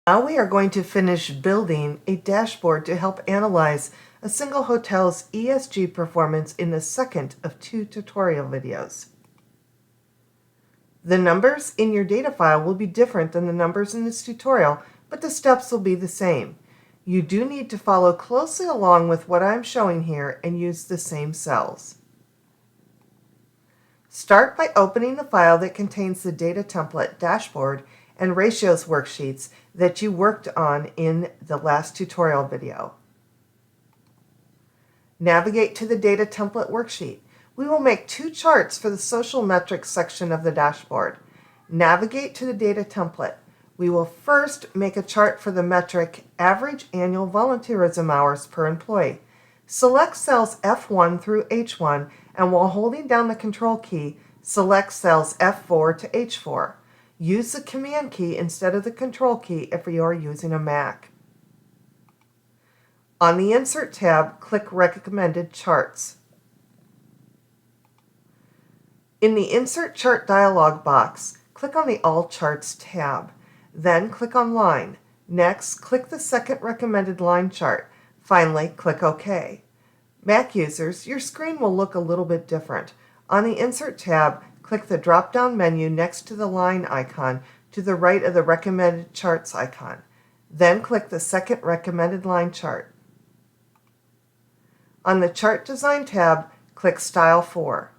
Now we are going to finish building a dashboard to help analyze a single hotel's ESG performance in the second of 2 tutorial videos. The numbers in your data file will be different than the numbers in this tutorial, but the steps will be the same. You do need to follow closely along with what I'm showing here and use the same cells. Start by opening the file that contains the data template dashboard and ratios worksheets that you worked on in the last tutorial video. Navigate to the data template worksheet. We will make 2 charts for the social metrics section of the dashboard. Navigate to the data template. We will first make a chart for the metric average annual volunteerism hours per employee. Select cells F1 through H1, and while holding down the Control key, select cells F4 to H4. Use the Command key instead of the Control key if you are using a Mac. On the Insert tab, click Recommended Charts. In the Insert Chart dialog box, click on the All Charts tab. Then click on Line. Next, click the second recommended line chart. Finally, click OK. Mac users, your screen will look a little bit different. On the Insert tab, click the drop-down menu next to the line icon to the right of the Recommended Charts icon. Then click the second recommended line chart. On the Chart Design tab, click Style 4.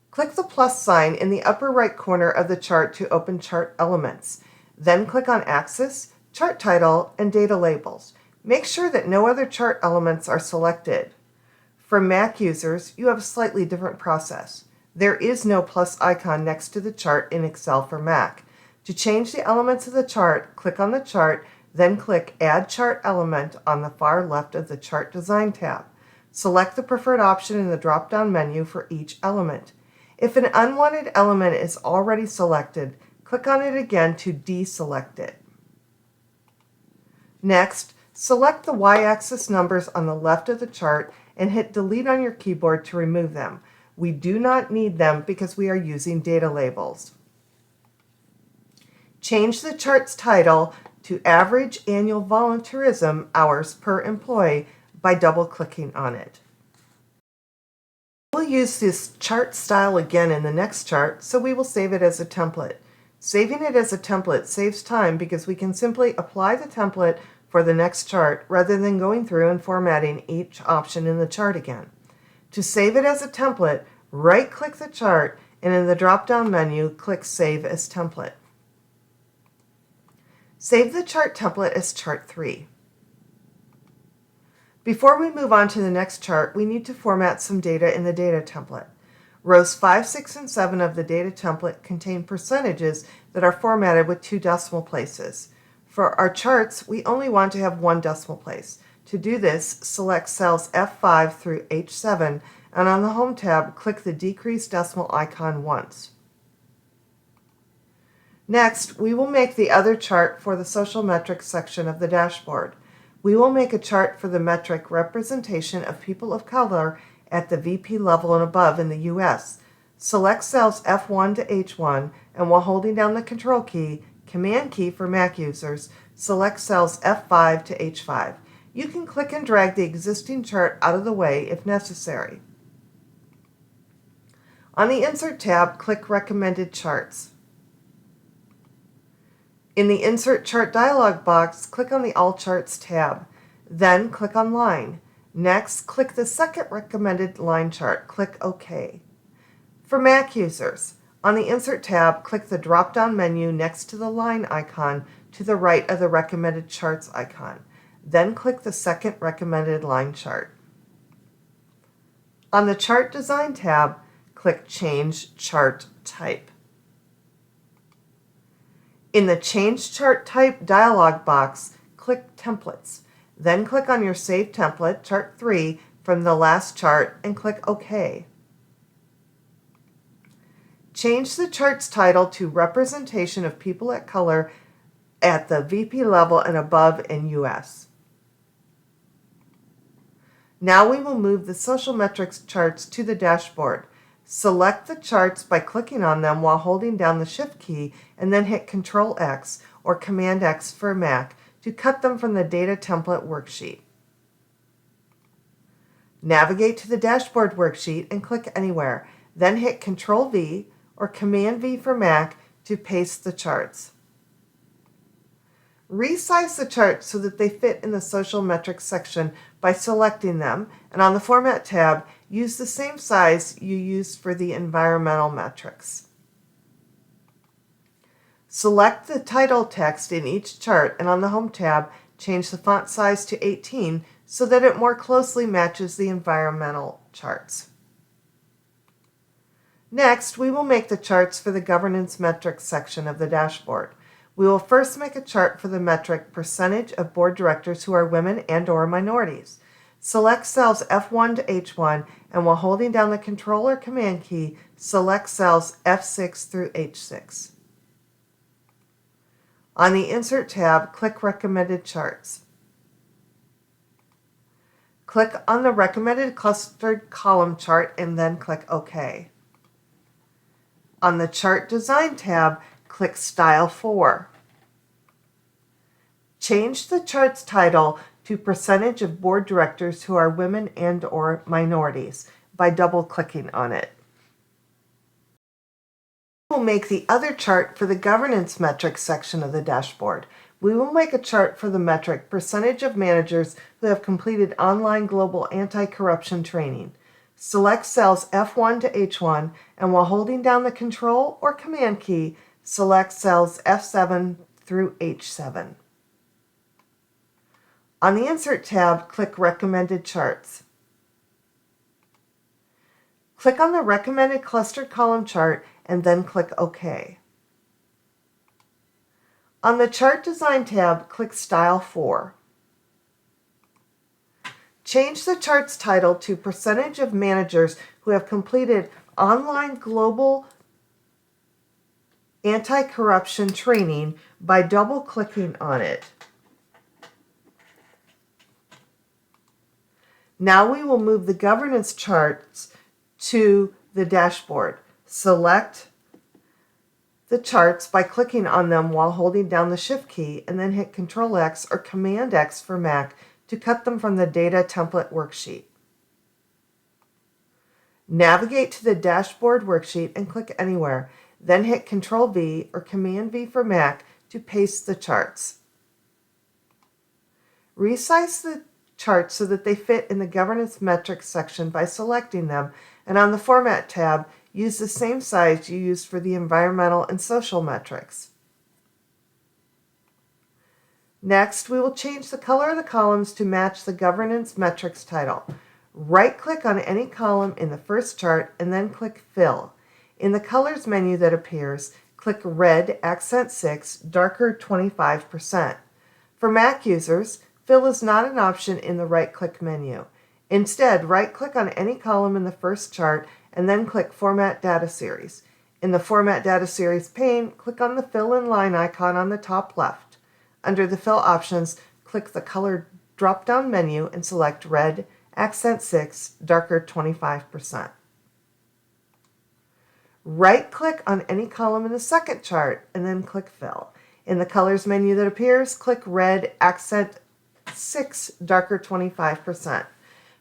Click the plus sign in the upper right corner of the chart to open chart elements. Then click on Axis, Chart Title, and Data Labels. Make sure that no other chart elements are selected. For Mac users, you have a slightly different process. There is no plus icon next to the chart in Excel for Mac. To change the elements of the chart, click on the chart, then click Add Chart Element on the far left of the Chart Design tab. Select the preferred option in the drop-down menu for each element. If an unwanted element is already selected, click on it again to deselect it. Next, select the y-axis numbers on the left of the chart and hit Delete on your keyboard to remove them. We do not need them because we are using data labels. Change the chart's title to Average Annual Volunteerism Hours per Employee by double-clicking on it. We'll use this chart style again in the next chart, so we will save it as a template. Saving it as a template saves time because we can simply apply the template for the next chart rather than going through and formatting each option in the chart again. To save it as a template, right-click the chart and in the drop-down menu, click Save as Template. Save the chart template as Chart 3. Before we move on to the next chart, we need to format some data in the data template. Rows 5, 6, and 7 of the data template contain percentages that are formatted with 2 decimal places. For our charts, we only want to have 1 decimal place. To do this, select cells F5 through H7, and on the Home tab, click the decrease decimal icon once. Next, we will make the other chart for the social metrics section of the dashboard. We will make a chart for the metric representation of people of color at the VP level and above in the U.S. Select cells F1 to H1, and while holding down the Control key, Command key for Mac users, select cells F5 to H5. You can click and drag the existing chart out of the way if necessary. On the Insert tab, click Recommended Charts. In the Insert Chart dialog box, click on the All Charts tab. Then click on Line. Next, click the second recommended line chart. Click OK. For Mac users, on the Insert tab, click the drop-down menu next to the line icon to the right of the Recommended Charts icon. Then click the second recommended line chart. On the Chart Design tab, click Change Chart Type. In the Change Chart Type dialog box, click Templates. Then click on your saved template, Chart 3, from the last chart and click OK. Change the chart's title to Representation of People of Color at the VP level and above in U.S. Now we will move the social metrics charts to the dashboard. Select the charts by clicking on them while holding down the Shift key and then hit Control-X or Command-X for Mac to cut them from the Data Template worksheet. Navigate to the Dashboard worksheet and click anywhere, then hit Control-V or Command-V for Mac to paste the charts. Resize the charts so that they fit in the Social Metrics section by selecting them, and on the Format tab, use the same size you used for the environmental metrics. Select the title text in each chart, and on the Home tab, change the font size to 18 so that it more closely matches the environmental charts. Next, we will make the charts for the Governance Metrics section of the dashboard. We will first make a chart for the metric percentage of board directors who are women and/or minorities. Select cells F1 to H1, and while holding down the Control or Command key, select cells F6 through H6. On the Insert tab, click Recommended Charts. Click on the Recommended Clustered Column chart and then click OK. On the Chart Design tab, click Style 4. Change the chart's title to Percentage of Board Directors who are women and/or minorities by double-clicking on it. We will make the other chart for the Governance Metrics section of the dashboard. We will make a chart for the metric Percentage of Managers who have completed online global anti-corruption training. Select cells F1 to H1, and while holding down the Control or Command key, select cells F7 through H7. On the Insert tab, click Recommended Charts. Click on the Recommended Clustered Column chart and then click OK. On the Chart Design tab, click Style 4. Change the chart's title to Percentage of Managers who have completed online global anti-corruption training by double-clicking on it. Now we will move the governance charts to the dashboard. Select the charts by clicking on them while holding down the Shift key and then hit Control-X or Command-X for Mac to cut them from the Data Template worksheet. Navigate to the Dashboard worksheet and click anywhere, then hit Control-V or Command-V for Mac to paste the charts. Resize the charts so that they fit in the Governance Metrics section by selecting them, and on the Format tab, use the same size you used for the environmental and social metrics. Next, we will change the color of the columns to match the Governance Metrics title. Right-click on any column in the first chart and then click Fill. In the Colors menu that appears, click Red Accent 6, Darker 25%. For Mac users, Fill is not an option in the right-click menu. Instead, right-click on any column in the first chart and then click Format Data Series. In the Format Data Series pane, click on the Fill in Line icon on the top left. Under the Fill options, click the Color drop-down menu and select Red Accent 6, Darker 25%. Right-click on any column in the second chart and then click Fill. In the Colors menu that appears, click Red Accent 6, Darker 25%.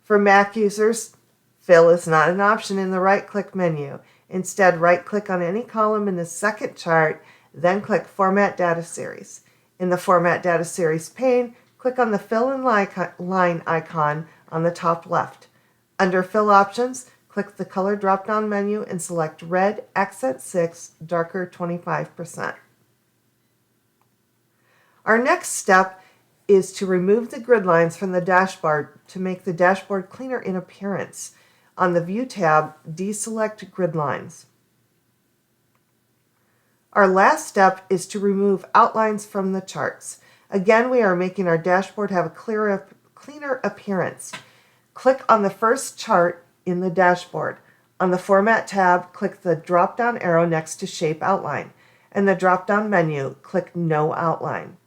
For Mac users, Fill is not an option in the right-click menu. Instead, right-click on any column in the second chart, then click Format Data Series. In the Format Data Series pane, click on the Fill in Line icon on the top left. Under Fill Options, click the Color drop-down menu and select Red Accent 6, Darker 25%. Our next step is to remove the grid lines from the dashboard to make the dashboard cleaner in appearance. On the View tab, deselect Grid Lines. Our last step is to remove outlines from the charts. Again, we are making our dashboard have a cleaner appearance. Click on the first chart in the dashboard. On the Format tab, click the drop-down arrow next to Shape Outline. In the drop-down menu, click No Outline.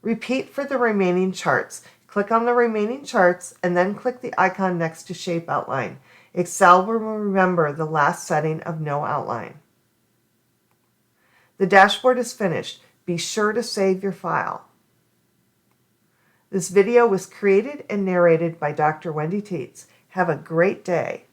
Repeat for the remaining charts. Click on the remaining charts and then click the icon next to Shape Outline. Excel will remember the last setting of no outline. The dashboard is finished. Be sure to save your file. This video was created and narrated by Dr. Wendy Tietz. Have a great day.